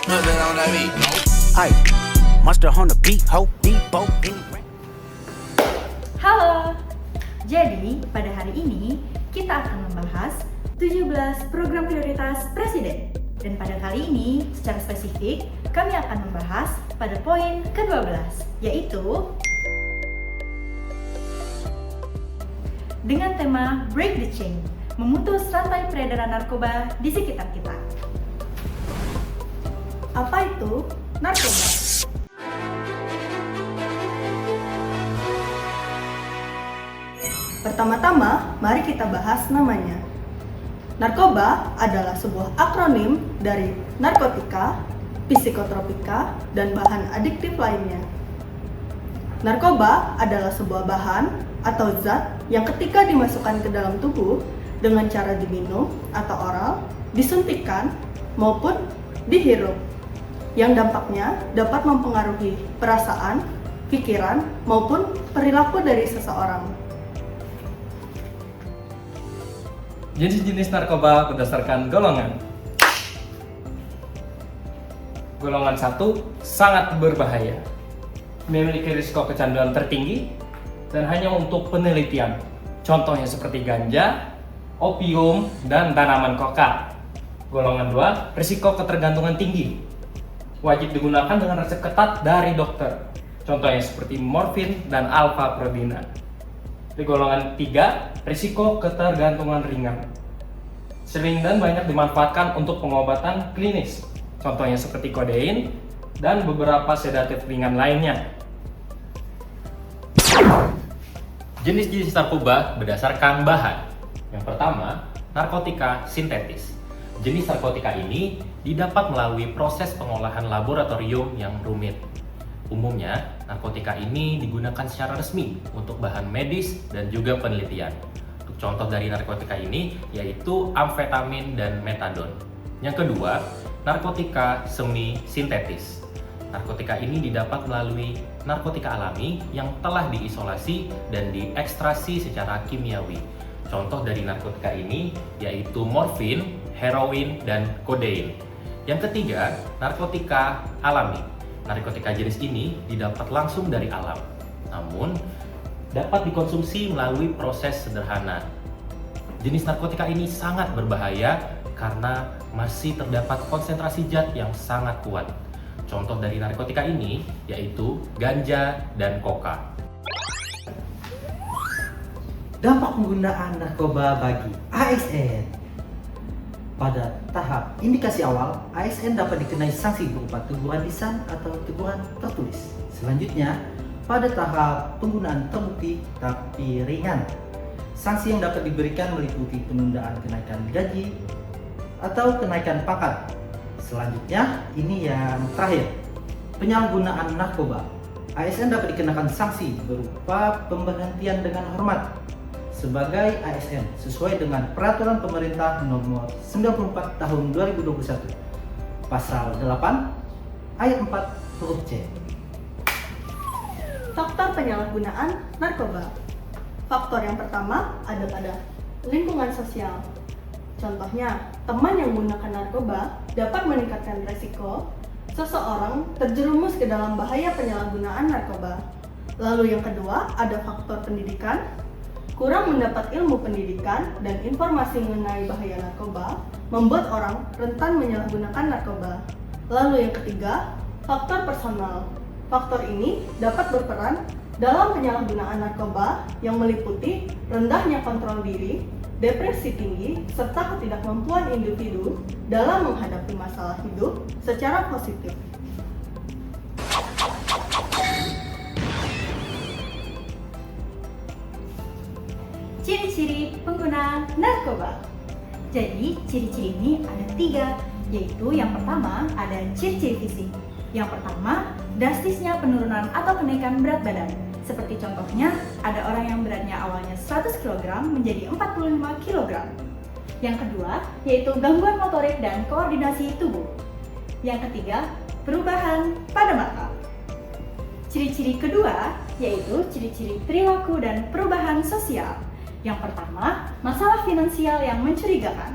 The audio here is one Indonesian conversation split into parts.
Put that on that beat. Ay, monster on the beat, ho, Debo. Halo. Jadi, pada hari ini kita akan membahas 17 program prioritas Presiden. Dan pada kali ini, secara spesifik, kami akan membahas pada poin ke-12, yaitu dengan tema Break the Chain, memutus rantai peredaran narkoba di sekitar kita. Apa itu narkoba? Pertama-tama, mari kita bahas namanya. Narkoba adalah sebuah akronim dari narkotika, psikotropika, dan bahan adiktif lainnya. Narkoba adalah sebuah bahan atau zat yang ketika dimasukkan ke dalam tubuh dengan cara diminum atau oral, disuntikkan, maupun dihirup, yang dampaknya dapat mempengaruhi perasaan, pikiran, maupun perilaku dari seseorang. Jenis-jenis narkoba berdasarkan golongan. Golongan 1 sangat berbahaya, memiliki risiko kecanduan tertinggi, dan hanya untuk penelitian. Contohnya seperti ganja, opium, dan tanaman koka. Golongan 2, risiko ketergantungan tinggi, wajib digunakan dengan resep ketat dari dokter. Contohnya seperti morfin dan alfa-prodina. Di golongan 3, risiko ketergantungan ringan. Sering dan banyak dimanfaatkan untuk pengobatan klinis. Contohnya seperti kodein dan beberapa sedatif ringan lainnya. Jenis-jenis narkoba berdasarkan bahan. Yang pertama, narkotika sintetis. Jenis narkotika ini didapat melalui proses pengolahan laboratorium yang rumit. Umumnya, narkotika ini digunakan secara resmi untuk bahan medis dan juga penelitian. Untuk contoh dari narkotika ini yaitu amfetamin dan metadon. Yang kedua, narkotika semi sintetis. Narkotika ini didapat melalui narkotika alami yang telah diisolasi dan diekstrasi secara kimiawi. Contoh dari narkotika ini yaitu morfin, heroin, dan kodein. Yang ketiga, narkotika alami. Narkotika jenis ini didapat langsung dari alam, namun dapat dikonsumsi melalui proses sederhana. Jenis narkotika ini sangat berbahaya karena masih terdapat konsentrasi zat yang sangat kuat. Contoh dari narkotika ini yaitu ganja dan koka. Dampak penggunaan narkoba bagi ASN. Pada tahap indikasi awal, ASN dapat dikenai sanksi berupa teguran lisan atau teguran tertulis. Selanjutnya, pada tahap penggunaan terbukti tapi ringan, sanksi yang dapat diberikan meliputi penundaan kenaikan gaji atau kenaikan pangkat. Selanjutnya, ini yang terakhir, penyalahgunaan narkoba. ASN dapat dikenakan sanksi berupa pemberhentian dengan hormat sebagai ASN sesuai dengan Peraturan Pemerintah Nomor 94 Tahun 2021, Pasal 8, Ayat 4, huruf C. Faktor penyalahgunaan narkoba. Faktor yang pertama ada pada lingkungan sosial. Contohnya, teman yang menggunakan narkoba dapat meningkatkan resiko seseorang terjerumus ke dalam bahaya penyalahgunaan narkoba. Lalu yang kedua ada faktor pendidikan. Kurang mendapat ilmu pendidikan dan informasi mengenai bahaya narkoba membuat orang rentan menyalahgunakan narkoba. Lalu yang ketiga, faktor personal. Faktor ini dapat berperan dalam penyalahgunaan narkoba yang meliputi rendahnya kontrol diri, depresi tinggi, serta ketidakmampuan individu dalam menghadapi masalah hidup secara positif. Ciri-ciri pengguna narkoba. Jadi, ciri-ciri ini ada 3, yaitu yang pertama ada ciri-ciri fisik. Yang pertama, drastisnya penurunan atau kenaikan berat badan. Seperti contohnya, ada orang yang beratnya awalnya 100 kg menjadi 45 kg. Yang kedua, yaitu gangguan motorik dan koordinasi tubuh. Yang ketiga, perubahan pada mata. Ciri-ciri kedua, yaitu ciri-ciri perilaku dan perubahan sosial. Yang pertama, masalah finansial yang mencurigakan.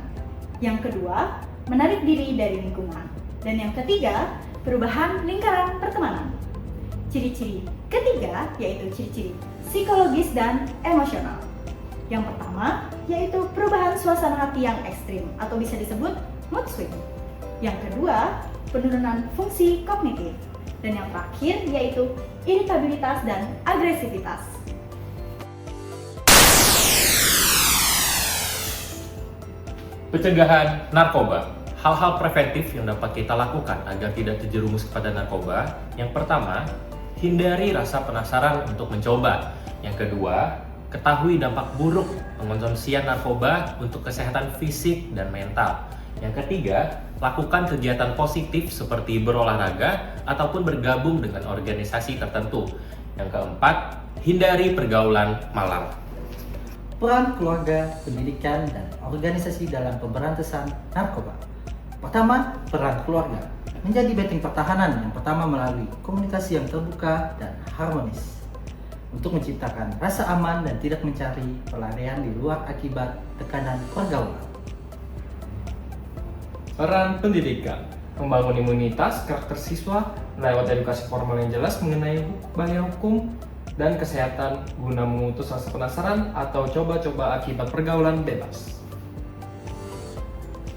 Yang kedua, menarik diri dari lingkungan. Dan yang ketiga, perubahan lingkaran pertemanan. Ciri-ciri ketiga yaitu ciri-ciri psikologis dan emosional. Yang pertama yaitu perubahan suasana hati yang ekstrim atau bisa disebut mood swing. Yang kedua, penurunan fungsi kognitif. Dan yang terakhir yaitu iritabilitas dan agresivitas. Pencegahan narkoba. Hal-hal preventif yang dapat kita lakukan agar tidak terjerumus kepada narkoba. Yang pertama, hindari rasa penasaran untuk mencoba. Yang kedua, ketahui dampak buruk pengkonsumsian narkoba untuk kesehatan fisik dan mental. Yang ketiga, lakukan kegiatan positif seperti berolahraga ataupun bergabung dengan organisasi tertentu. Yang keempat, hindari pergaulan malam. Peran keluarga, pendidikan, dan organisasi dalam pemberantasan narkoba. Pertama, peran keluarga. Menjadi benteng pertahanan yang pertama melalui komunikasi yang terbuka dan harmonis. Untuk menciptakan rasa aman dan tidak mencari pelarian di luar akibat tekanan pergaulan. Peran pendidikan. Membangun imunitas karakter siswa lewat edukasi formal yang jelas mengenai bahaya hukum dan kesehatan guna memutus rasa penasaran atau coba-coba akibat pergaulan bebas.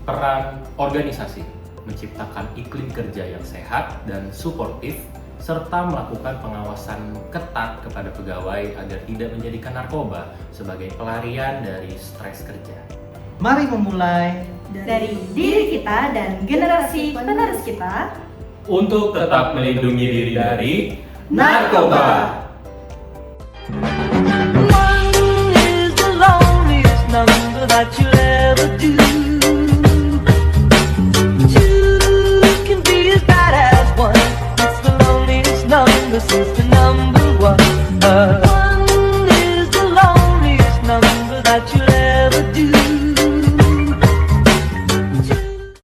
Peran organisasi, menciptakan iklim kerja yang sehat dan suportif, serta melakukan pengawasan ketat kepada pegawai agar tidak menjadikan narkoba sebagai pelarian dari stres kerja. Mari memulai Dari diri kita dan generasi penerus kita. Untuk tetap melindungi diri dari narkoba. One is the loneliest number that you'll ever do. Two can be as bad as one. It's the loneliest number since the number one.